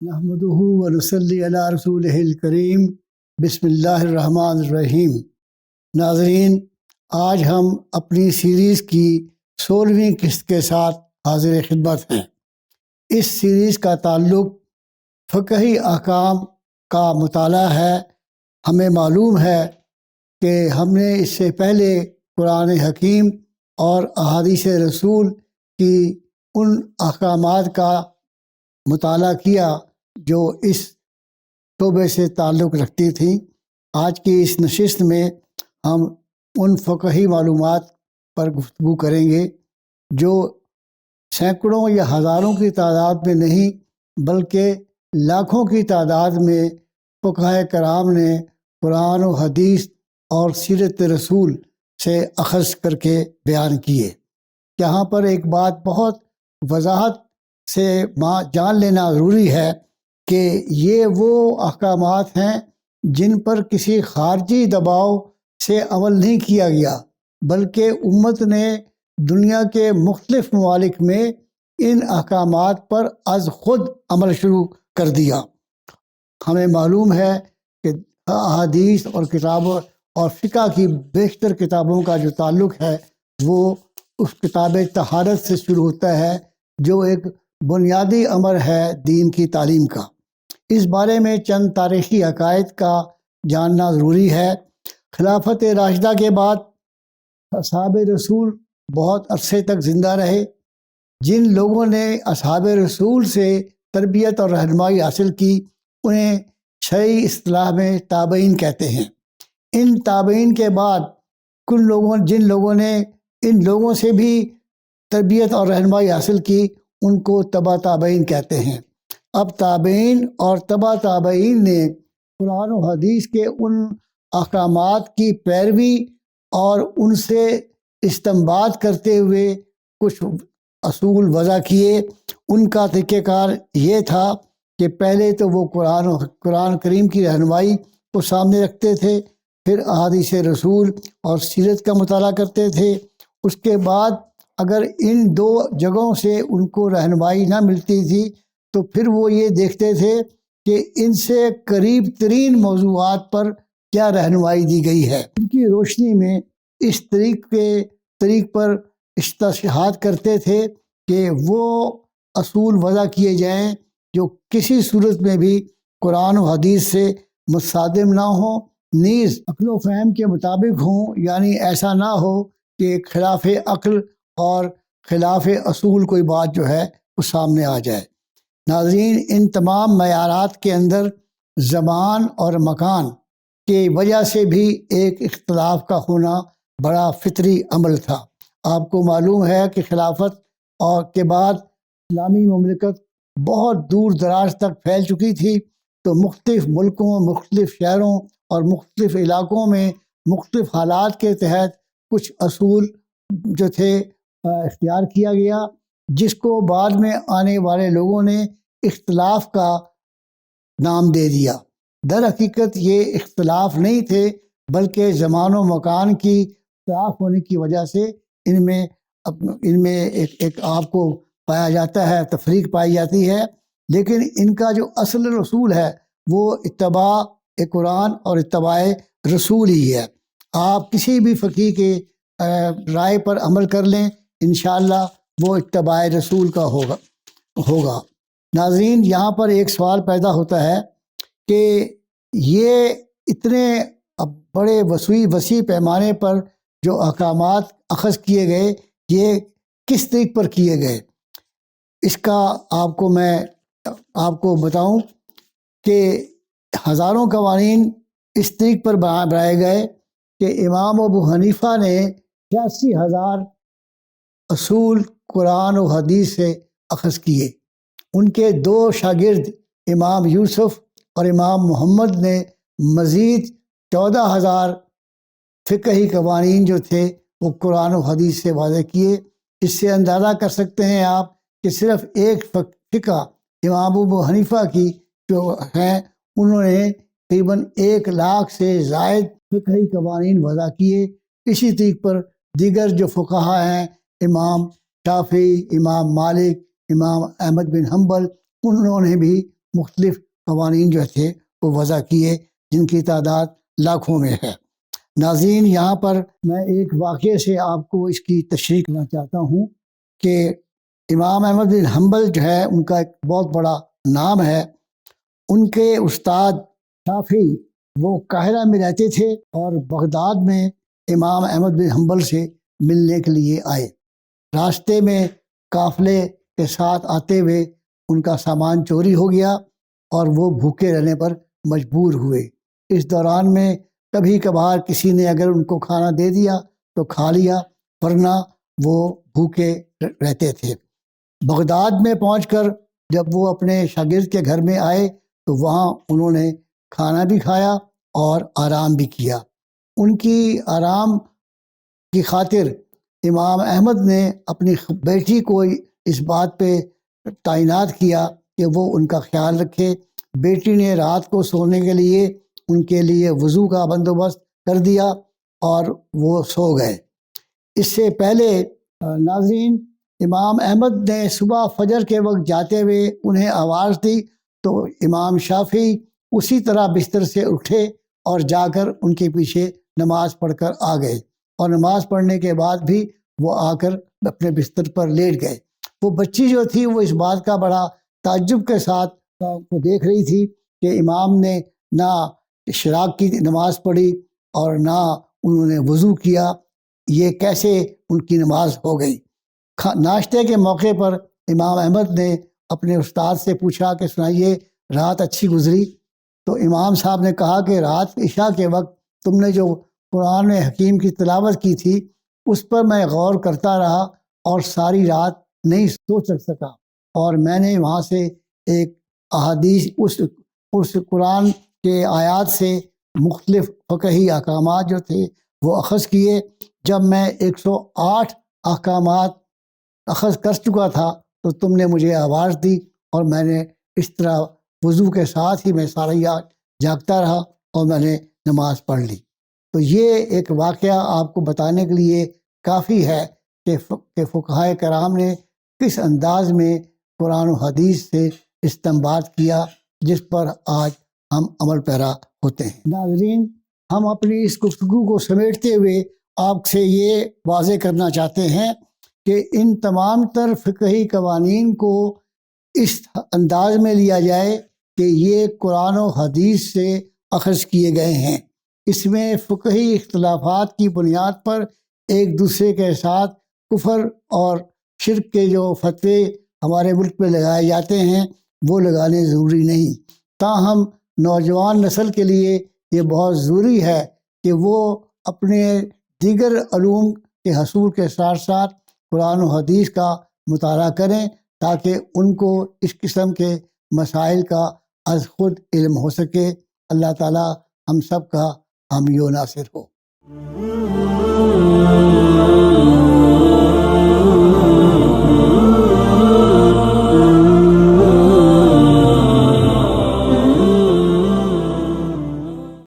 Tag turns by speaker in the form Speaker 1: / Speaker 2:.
Speaker 1: نحمدہ ونصلی علی رسولہ الکریم بسم اللہ الرحمن الرحیم۔ ناظرین، آج ہم اپنی سیریز کی 16ویں قسط کے ساتھ حاضر خدمت ہیں۔ اس سیریز کا تعلق فقہی احکام کا مطالعہ ہے۔ ہمیں معلوم ہے کہ ہم نے اس سے پہلے قرآن حکیم اور احادیث رسول کی ان احکامات کا مطالعہ کیا جو اس شعبے سے تعلق رکھتی تھیں۔ آج کی اس نشست میں ہم ان فقہی معلومات پر گفتگو کریں گے جو سینکڑوں یا ہزاروں کی تعداد میں نہیں بلکہ لاکھوں کی تعداد میں فقہائے کرام نے قرآن و حدیث اور سیرت رسول سے اخذ کر کے بیان کیے۔ یہاں پر ایک بات بہت وضاحت سے جان لینا ضروری ہے کہ یہ وہ احکامات ہیں جن پر کسی خارجی دباؤ سے عمل نہیں کیا گیا، بلکہ امت نے دنیا کے مختلف ممالک میں ان احکامات پر از خود عمل شروع کر دیا۔ ہمیں معلوم ہے کہ احادیث اور کتابوں اور فقہ کی بیشتر کتابوں کا جو تعلق ہے وہ اس کتاب طہارت سے شروع ہوتا ہے، جو ایک بنیادی امر ہے دین کی تعلیم کا۔ اس بارے میں چند تاریخی عقائد کا جاننا ضروری ہے۔ خلافت راشدہ کے بعد اصحاب رسول بہت عرصے تک زندہ رہے۔ جن لوگوں نے اصحاب رسول سے تربیت اور رہنمائی حاصل کی انہیں شرعی اصطلاح میں تابعین کہتے ہیں۔ ان تابعین کے بعد جن لوگوں نے ان لوگوں سے بھی تربیت اور رہنمائی حاصل کی ان کو تبع تابعین کہتے ہیں۔ اب تابعین اور تبع تابعین نے قرآن و حدیث کے ان احکامات کی پیروی اور ان سے استنباط کرتے ہوئے کچھ اصول وضع کیے۔ ان کا طریقہ کار یہ تھا کہ پہلے تو وہ قرآن کریم کی رہنمائی کو سامنے رکھتے تھے، پھر احادیث رسول اور سیرت کا مطالعہ کرتے تھے۔ اس کے بعد اگر ان دو جگہوں سے ان کو رہنمائی نہ ملتی تھی تو پھر وہ یہ دیکھتے تھے کہ ان سے قریب ترین موضوعات پر کیا رہنمائی دی گئی ہے۔ ان کی روشنی میں اس طریق پر استشہاد کرتے تھے کہ وہ اصول وضع کیے جائیں جو کسی صورت میں بھی قرآن و حدیث سے متصادم نہ ہوں، نیز عقل و فہم کے مطابق ہوں، یعنی ایسا نہ ہو کہ خلاف عقل اور خلاف اصول کوئی بات جو ہے وہ سامنے آ جائے۔ ناظرین، ان تمام معیارات کے اندر زمان اور مکان کی وجہ سے بھی ایک اختلاف کا ہونا بڑا فطری عمل تھا۔ آپ کو معلوم ہے کہ خلافت اور کے بعد اسلامی مملکت بہت دور دراز تک پھیل چکی تھی، تو مختلف ملکوں، مختلف شہروں اور مختلف علاقوں میں مختلف حالات کے تحت کچھ اصول جو تھے اختیار کیا گیا، جس کو بعد میں آنے والے لوگوں نے اختلاف کا نام دے دیا۔ در حقیقت یہ اختلاف نہیں تھے، بلکہ زمان و مکان کی اختلاف ہونے کی وجہ سے ان میں ایک آپ کو پایا جاتا ہے، تفریق پائی جاتی ہے، لیکن ان کا جو اصل رسول ہے وہ اتباع قرآن اور اتباع رسول ہی ہے۔ آپ کسی بھی فقیہ کے رائے پر عمل کر لیں، انشاءاللہ وہ اتباع رسول کا ہوگا۔ ناظرین، یہاں پر ایک سوال پیدا ہوتا ہے کہ یہ اتنے بڑے وسیع پیمانے پر جو احکامات اخذ کیے گئے یہ کس طریق پر کیے گئے؟ اس کا میں آپ کو بتاؤں کہ ہزاروں قوانین اس طریق پر بنائے گئے کہ امام ابو حنیفہ نے 86,000 اصول قرآن و حدیث سے اخذ کیے۔ ان کے 2 شاگرد امام یوسف اور امام محمد نے مزید 14,000 فقہی قوانین جو تھے وہ قرآن و حدیث سے واضح کیے۔ اس سے اندازہ کر سکتے ہیں آپ کہ صرف ایک فقہ امام ابو حنیفہ کی جو ہیں انہوں نے تقریباً 1 لاکھ سے زائد فقہی قوانین وضع کیے۔ اسی طریق پر دیگر جو فقہا ہیں، امام شافعی، امام مالک، امام احمد بن حنبل، انہوں نے بھی مختلف قوانین جو تھے وہ وضع کیے، جن کی تعداد لاکھوں میں ہے۔ ناظرین، یہاں پر میں ایک واقعے سے آپ کو اس کی تشریح کرنا چاہتا ہوں کہ امام احمد بن حنبل جو ہے، ان کا ایک بہت بڑا نام ہے۔ ان کے استاد شافعی وہ قاہرہ میں رہتے تھے اور بغداد میں امام احمد بن حنبل سے ملنے کے لیے آئے۔ راستے میں قافلے کے ساتھ آتے ہوئے ان کا سامان چوری ہو گیا اور وہ بھوکے رہنے پر مجبور ہوئے۔ اس دوران میں کبھی کبھار کسی نے اگر ان کو کھانا دے دیا تو کھا لیا، ورنہ وہ بھوکے رہتے تھے۔ بغداد میں پہنچ کر جب وہ اپنے شاگرد کے گھر میں آئے تو وہاں انہوں نے کھانا بھی کھایا اور آرام بھی کیا۔ ان کی آرام کی خاطر امام احمد نے اپنی بیٹی کو اس بات پہ تعینات کیا کہ وہ ان کا خیال رکھے۔ بیٹی نے رات کو سونے کے لیے ان کے لیے وضو کا بندوبست کر دیا اور وہ سو گئے۔ اس سے پہلے ناظرین، امام احمد نے صبح فجر کے وقت جاتے ہوئے انہیں آواز دی تو امام شافعی اسی طرح بستر سے اٹھے اور جا کر ان کے پیچھے نماز پڑھ کر آ گئے، اور نماز پڑھنے کے بعد بھی وہ آ کر اپنے بستر پر لیٹ گئے۔ وہ بچی جو تھی وہ اس بات کا بڑا تعجب کے ساتھ وہ دیکھ رہی تھی کہ امام نے نہ اشراق کی نماز پڑھی اور نہ انہوں نے وضو کیا، یہ کیسے ان کی نماز ہو گئی۔ ناشتے کے موقع پر امام احمد نے اپنے استاد سے پوچھا کہ سنائیے، رات اچھی گزری؟ تو امام صاحب نے کہا کہ رات عشاء کے وقت تم نے جو قرآن حکیم کی تلاوت کی تھی اس پر میں غور کرتا رہا اور ساری رات نہیں سوچ سکا، اور میں نے وہاں سے ایک احادیث اس قرآن کے آیات سے مختلف فقہی احکامات جو تھے وہ اخذ کیے۔ جب میں 108 احکامات اخذ کر چکا تھا تو تم نے مجھے آواز دی اور میں نے اس طرح وضو کے ساتھ ہی میں ساری رات جاگتا رہا اور میں نے نماز پڑھ لی۔ تو یہ ایک واقعہ آپ کو بتانے کے لیے کافی ہے کہ فقہائے کرام نے کس انداز میں قرآن و حدیث سے استنباط کیا، جس پر آج ہم عمل پیرا ہوتے ہیں۔ ناظرین، ہم اپنی اس گفتگو کو سمیٹتے ہوئے آپ سے یہ واضح کرنا چاہتے ہیں کہ ان تمام تر فقہی قوانین کو اس انداز میں لیا جائے کہ یہ قرآن و حدیث سے اخذ کیے گئے ہیں۔ اس میں فقہی اختلافات کی بنیاد پر ایک دوسرے کے ساتھ کفر اور شرک کے جو فتوے ہمارے ملک میں لگائے جاتے ہیں وہ لگانے ضروری نہیں۔ تاہم نوجوان نسل کے لیے یہ بہت ضروری ہے کہ وہ اپنے دیگر علوم کے حصول کے ساتھ ساتھ قرآن و حدیث کا مطالعہ کریں تاکہ ان کو اس قسم کے مسائل کا از خود علم ہو سکے۔ اللہ تعالی ہم سب کا حامی و ناصر ہو۔